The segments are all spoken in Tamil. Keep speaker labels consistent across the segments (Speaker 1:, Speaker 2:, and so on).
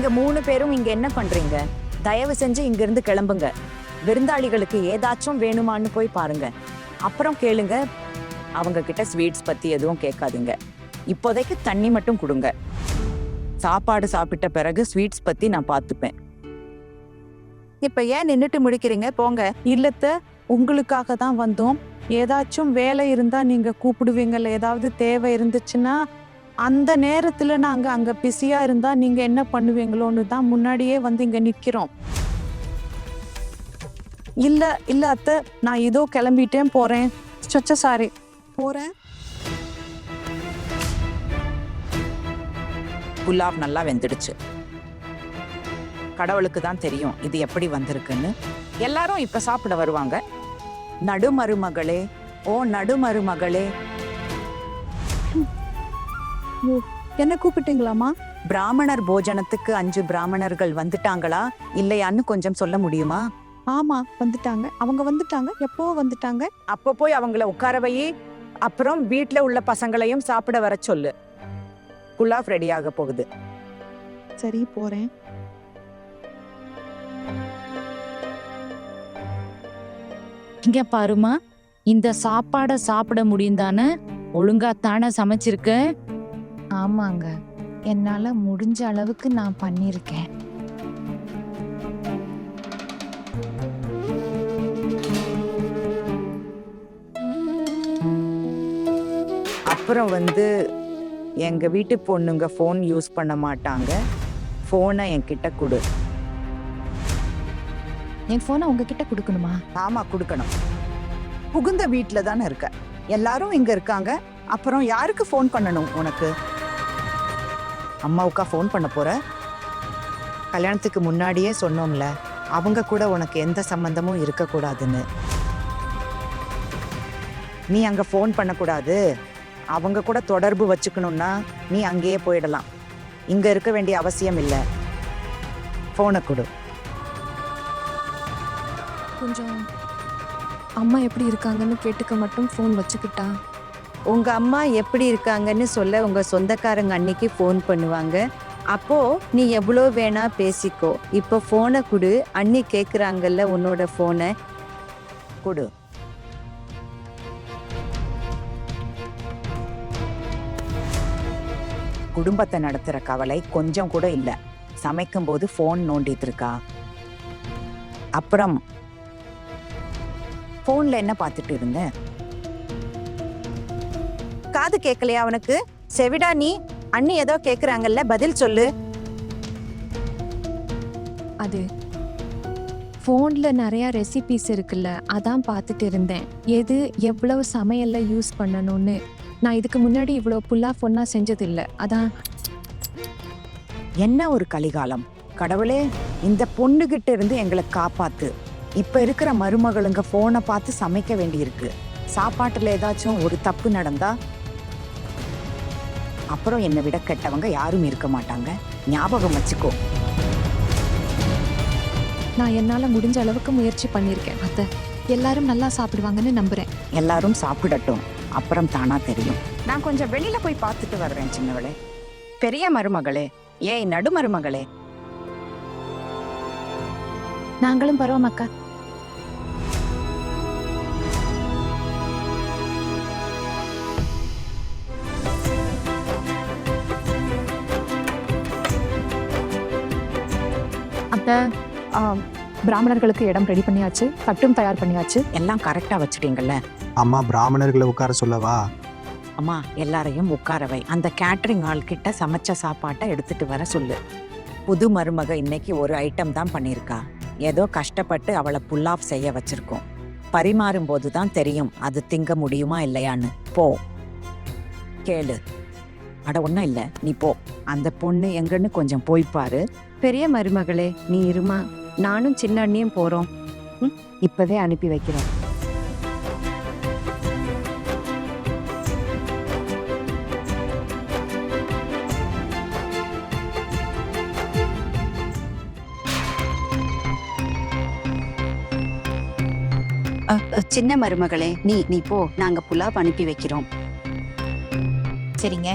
Speaker 1: நீங்க 3 பேரும் இங்க என்ன பண்றீங்க? தயவு செஞ்சு இங்க இருந்து கிளம்புங்க. விருந்தாளிகளுக்கு ஏதாச்சும் வேணுமான்னு போய் பாருங்க. அப்புறம் கேளுங்க. அவங்க கிட்ட ஸ்வீட்ஸ் பத்தி எதுவும் கேட்காதீங்க. இப்போதைக்கு தண்ணி மட்டும் கொடுங்க. சாப்பாடு சாப்பிட்ட பிறகு ஸ்வீட்ஸ் பத்தி நான் பார்த்துப்பேன். இப்ப ஏன் நின்னுட்டு முடிக்கிறீங்க? போங்க. இல்லத்த, உங்களுக்காக தான் வந்தோம். ஏதாச்சும் வேலை இருந்தா நீங்க கூப்பிடுவீங்கல்ல. ஏதாவது தேவை இருந்துச்சுன்னா அந்த நேரத்துல நாங்க அங்க பிஸியா இருந்தா நீங்க என்ன பண்ணுவீங்களோன்னு தான் முன்னாடியே வந்து இங்க நிக்கிறோம். இல்ல அத்தை, நான் இதோ கிளம்பிட்டேன், போறேன். சாரி, போறேன். புலாவ் நல்லா வெந்துடுச்சு. கடவுளுக்கு தான் தெரியும் இது எப்படி வந்திருக்குன்னு. எல்லாரும் இப்ப சாப்பிட வருவாங்க. நடுமருமகளே, ஓ நடுமருமகளே. என்ன கூப்பிட்டீங்களாமா? பிராமணர் போஜனத்துக்கு 5 பிராமணர்கள் வந்துட்டாங்களா இல்லையான்னு கொஞ்சம் சொல்ல முடியுமா? ஆமா, வந்துட்டாங்க. அவங்க வந்துட்டாங்க. எப்போ வந்துட்டாங்க? அப்போ போய் அவங்கள உட்கார வை. அப்புறம் வீட்ல உள்ள பசங்களையும் சாப்பிட வர சொல்லு. புலாவ் ரெடி ஆக போகுது. சரி, போறேன்.
Speaker 2: இங்க பாருமா, இந்த சாப்பாட சாப்பிட முடியுந்தானே? ஒழுங்காத்தானே சமைச்சிருக்க?
Speaker 3: ஆமாங்க, என்னால முடிஞ்ச அளவுக்கு நான் பண்ணிருக்கேன்.
Speaker 1: அப்புறம் எங்க வீட்டு பொண்ணுங்க ஃபோன் யூஸ் பண்ண மாட்டாங்க. ஃபோனை என்கிட்ட கொடு.
Speaker 3: என் போனை உங்ககிட்ட கொடுக்கணுமா?
Speaker 1: ஆமா, கொடுக்கணும். புகுந்த வீட்டுல தானே இருக்க. எல்லாரும் இங்க இருக்காங்க. அப்புறம் யாருக்கு ஃபோன் பண்ணணும் உனக்கு? அம்மாவுக்கா ஃபோன் பண்ண போற? கல்யாணத்துக்கு முன்னாடியே சொன்னோம்ல, அவங்க கூட உனக்கு எந்த சம்பந்தமும் இருக்கக்கூடாதுன்னு. நீ அங்க ஃபோன் பண்ணக்கூடாது. அவங்க கூட தொடர்பு வச்சுக்கணும்னா நீ அங்கேயே போயிடலாம். இங்க இருக்க வேண்டிய அவசியம் இல்லை. ஃபோனை கொடு.
Speaker 3: கொஞ்சம் அம்மா எப்படி இருக்காங்கன்னு கேட்டுக்க மட்டும் ஃபோன் வச்சுக்கிட்டா.
Speaker 4: உங்க அம்மா எப்படி இருக்காங்கன்னு சொல்ல உங்க சொந்தக்காரங்க அன்னைக்கு ஃபோன் பண்ணுவாங்க. அப்போ நீ எவ்வளோ வேணா பேசிக்கோ. இப்போ ஃபோனை கொடு. அண்ணி கேட்குறாங்கல்ல உன்னோட ஃபோனை
Speaker 1: கொடு. குடும்பத்தை நடத்துற கவலை கொஞ்சம் கூட இல்ல. சமைக்கும் போது ஃபோன் நோண்டிட்டு இருக்கா. அப்புறம் ஃபோன்ல என்ன பார்த்துட்டு இருந்த? காது கேட்கலையா அவனுக்கு? செவிடா நீ? அண்ணி ஏதோ கேக்குறாங்கல்ல, பதில் சொல்லு.
Speaker 3: அது ஃபோன்ல நிறைய ரெசிபிஸ் இருக்குல்ல, அதான் பார்த்துட்டு இருந்தேன். எது எவ்வளவு சமையல்ல யூஸ் பண்ணணும்னு. நான் இதுக்கு முன்னாடி இவ்வளோ புல்லாஃப் ஒன்றா செஞ்சதில்லை, அதான்.
Speaker 1: என்ன ஒரு கலிகாலம்! கடவுளே, இந்த பொண்ணுகிட்ட இருந்து எங்களை காப்பாத்து. இப்ப இருக்கிற மருமகளுங்க போனை பார்த்து சமைக்க வேண்டியிருக்கு. சாப்பாட்டுல ஏதாச்சும் ஒரு தப்பு நடந்தா அப்புறம் என்னை விட கெட்டவங்க யாரும் இருக்க மாட்டாங்க. ஞாபகம் வச்சுக்கோ.
Speaker 3: நான் என்னால முடிஞ்ச அளவுக்கு முயற்சி பண்ணியிருக்கேன் அத்தை. எல்லாரும் நல்லா சாப்பிடுவாங்கன்னு நம்புறேன்.
Speaker 1: எல்லாரும் சாப்பிடட்டும், அப்புறம் தானா தெரியும். நான் கொஞ்சம் வெளியில போய் பார்த்துட்டு வர்றேன் சின்னவளே. பெரிய மருமகளே, ஏய் நடுமருமகளே.
Speaker 3: நாங்களும் பரவாம அக்கா. அத்தை, பிராமணர்களுக்கு இடம் ரெடி பண்ணியாச்சு, தட்டும் தயார் பண்ணியாச்சு.
Speaker 1: எல்லாம் கரெக்டா வச்சுட்டீங்கல்ல?
Speaker 5: அம்மா, பிராமணர்களை உட்கார சொல்லவா?
Speaker 1: அம்மா, எல்லாரையும் உட்கார வை. அந்த கேட்டரிங் ஆள் கிட்ட சமைச்ச சாப்பாட்டை எடுத்துட்டு வர சொல்லு. புது மருமக இன்னைக்கு ஒரு ஐட்டம் தான் பண்ணியிருக்கா. ஏதோ கஷ்டப்பட்டு அவளை புல்லாஃப் செய்ய வச்சிருக்கோம். பரிமாறும் போதுதான் தெரியும் அது திங்க முடியுமா இல்லையான்னு. போ, கேளு. அட ஒன்றும் இல்லை, நீ போ. அந்த பொண்ணு எங்கன்னு கொஞ்சம் போய் பாரு.
Speaker 4: பெரிய மருமகளே, நீ இருமா. நானும் சின்ன அண்ணியும் போறோம். இப்பவே அனுப்பி வைக்கிறோம். சின்ன மருமகளே, நீ போ. நாங்க புலாவ் அனுப்பி வைக்கிறோம்.
Speaker 2: சரிங்க.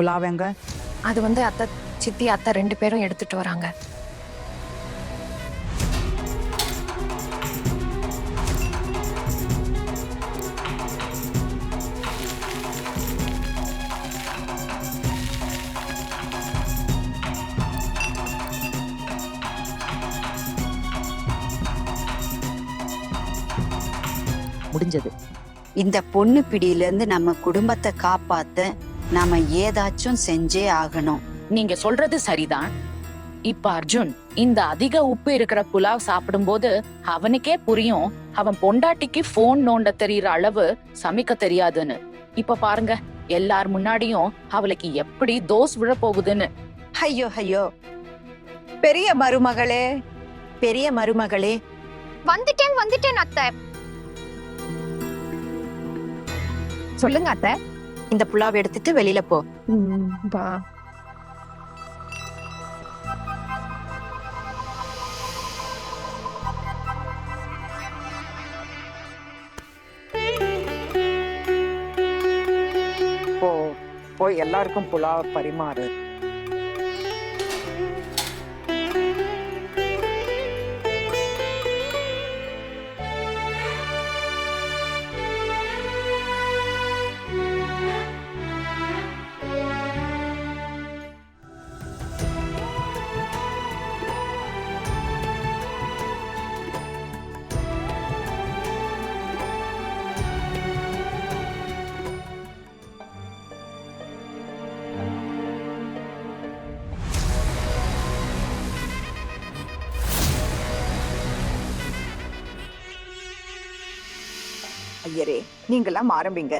Speaker 1: புலாவங்க?
Speaker 3: அது அத்தை சித்தி அத்தை 2 பேரும் எடுத்துட்டு வராங்க.
Speaker 1: முடிஞ்சது.
Speaker 4: இந்த பொண்ணு பிடியிலேருந்து நம்ம குடும்பத்தை காப்பாத்த நாம ஏதாச்சும் செஞ்சே ஆகணும்.
Speaker 2: நீங்க சொல்றது சரிதான். இப்ப அர்ஜுன் இந்த அதிக உப்பு இருக்கிற புலாவ் சாப்பிடும்போது அவனுக்கே புரியும் அவன் பொண்டாட்டிக்கு போன் நோண்ட தெரியற அளவு சமைக்க தெரியாதுன்னு. இப்ப பாருங்க எல்லார் முன்னாடியும் அவளுக்கு எப்படி தோஸ் விழ போகுதுன்னு.
Speaker 4: ஐயோ ஐயோ, பெரிய மருமகளே, பெரிய மருமகளே,
Speaker 3: வந்துட்டேன் அத்தை. சொல்லுங்க அத்தை.
Speaker 4: இந்த புலாவ் எடுத்துட்டு வெளியில போ.
Speaker 3: வா.
Speaker 1: போய் எல்லாருக்கும் புலாவ் பரிமாறு. ஐயரே, நீங்களாம் ஆரம்பிங்க.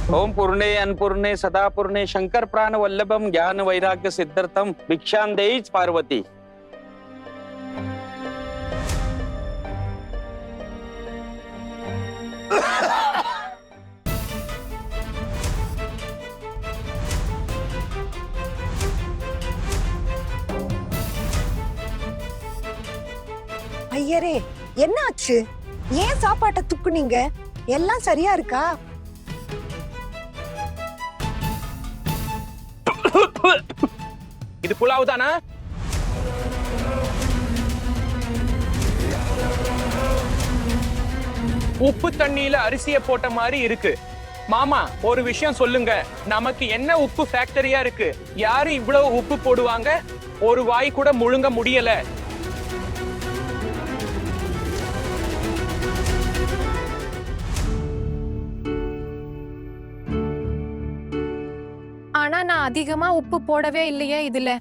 Speaker 6: ओम पूर्णे अन्नपूर्णे सदा पूर्णे शंकर प्राण वल्लभम ज्ञान वैराग्य सिद्धर्थम भिक्षां देहि पार्वती.
Speaker 7: ஐயரே, என்னாச்சு? ஏன் சாப்பாட்டை துக்குனீங்க? எல்லாம் சரியா இருக்கா?
Speaker 6: இது புலாவ் தானா? உப்பு தண்ணியில அரிசியை போட்ட மாதிரி இருக்கு. மாமா ஒரு விஷயம் சொல்லுங்க, நமக்கு என்ன உப்பு ஃபேக்டரியா இருக்கு? யாரு இவ்வளவு உப்பு போடுவாங்க? ஒரு வாய் கூட முழுங்க முடியல.
Speaker 3: ஆனா நான் அதிகமா உப்பு போடவே இல்லையே இதுல.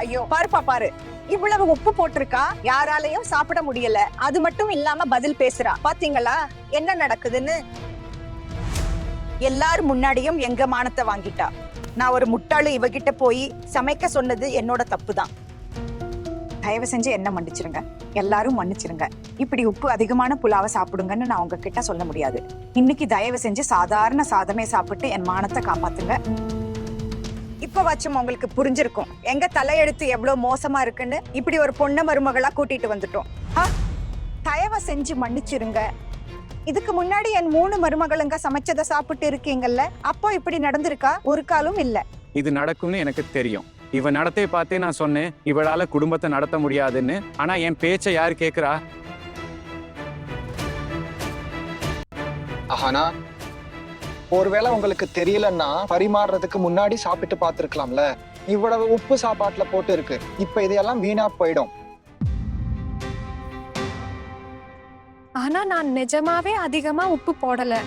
Speaker 7: ஐயோ, பாருப்பா பாரு, இவ்வளவு உப்பு போட்டிருக்கா, யாராலையும் சாப்பிட முடியல. அது மட்டும் இல்லாம பதில் பேசுறா. பாத்தீங்களா என்ன நடக்குதுன்னு? எல்லாரும் முன்னாடியும் எங்க மானத்தை வாங்கிட்டா. நான் ஒரு முட்டாளு இவகிட்ட போய் சமைக்க சொன்னது என்னோட தப்பு தான். தயவு செஞ்சு என்ன மன்னிச்சிருங்க, எல்லாரும் மன்னிச்சிருங்க. இப்படி உப்பு அதிகமான புலாவை சாப்பிடுங்கன்னு நான் உங்ககிட்ட சொல்ல முடியாது. இன்னைக்கு தயவு செஞ்சு சாதாரண சாதமே சாப்பிட்டு என் மானத்தை காப்பாத்துங்க. இப்பவாச்சும் உங்களுக்கு புரிஞ்சிருக்கும் எங்க தலையெழுத்து எவ்வளவு மோசமா இருக்குன்னு. இப்படி ஒரு பொண்ண மருமகளா கூட்டிட்டு வந்துட்டோம். தயவு செஞ்சு மன்னிச்சிருங்க. இதுக்கு முன்னாடி என் 3 மருமகளுங்க சமைச்சதை சாப்பிட்டு இருக்கீங்கல்ல, அப்போ இப்படி நடந்திருக்கா? ஒரு காலும் இல்ல.
Speaker 8: இது நடக்கும்னு எனக்கு தெரியும். இவ நடத்தை பார்த்தே நான் சொன்னேன் இவளால குடும்பத்தை நடத்த முடியாதுன்னு. ஆனா என் பேச்சை யாரு கேக்குறா?
Speaker 9: ஆனா ஒருவேளை உங்களுக்கு தெரியலன்னா பரிமாறுறதுக்கு முன்னாடி சாப்பிட்டு பார்த்துருக்கலாம்ல. இவ்வளவு உப்பு சாப்பாட்டுல போட்டு இருக்கு, இப்ப இதையெல்லாம் வீணா போயிடும்.
Speaker 3: ஆனா நான் நிஜமாவே அதிகமா உப்பு போடல.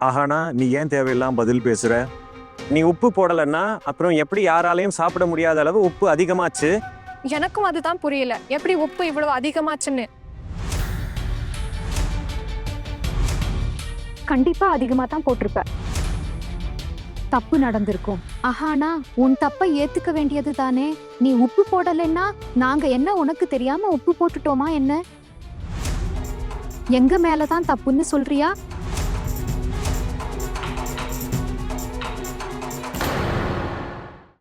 Speaker 10: ஆஹானா, நீ ஏன் தேவையில்லாம் பதில் பேசுற? நீ உப்பு போடலன்னா அப்புறம் எப்படி யாராலையும் சாப்பிட முடியாத அளவு உப்பு அதிகமாச்சு?
Speaker 3: எனக்கும் அதுதான் புரியல, எப்படி உப்பு இவ்வளவு அதிகமாச்சுன்னு.
Speaker 11: கண்டிப்பா அதிகமா தான் போட்டிருப்ப. தப்பு நடந்திருக்கும். ஆஹானா, உன் தப்பை ஏத்துக்க வேண்டியது தானே. நீ உப்பு போடலைன்னா நாங்க என்ன உனக்கு தெரியாம உப்பு போட்டுட்டோமா என்ன? எங்க மேலதான் தப்புன்னு சொல்றியா?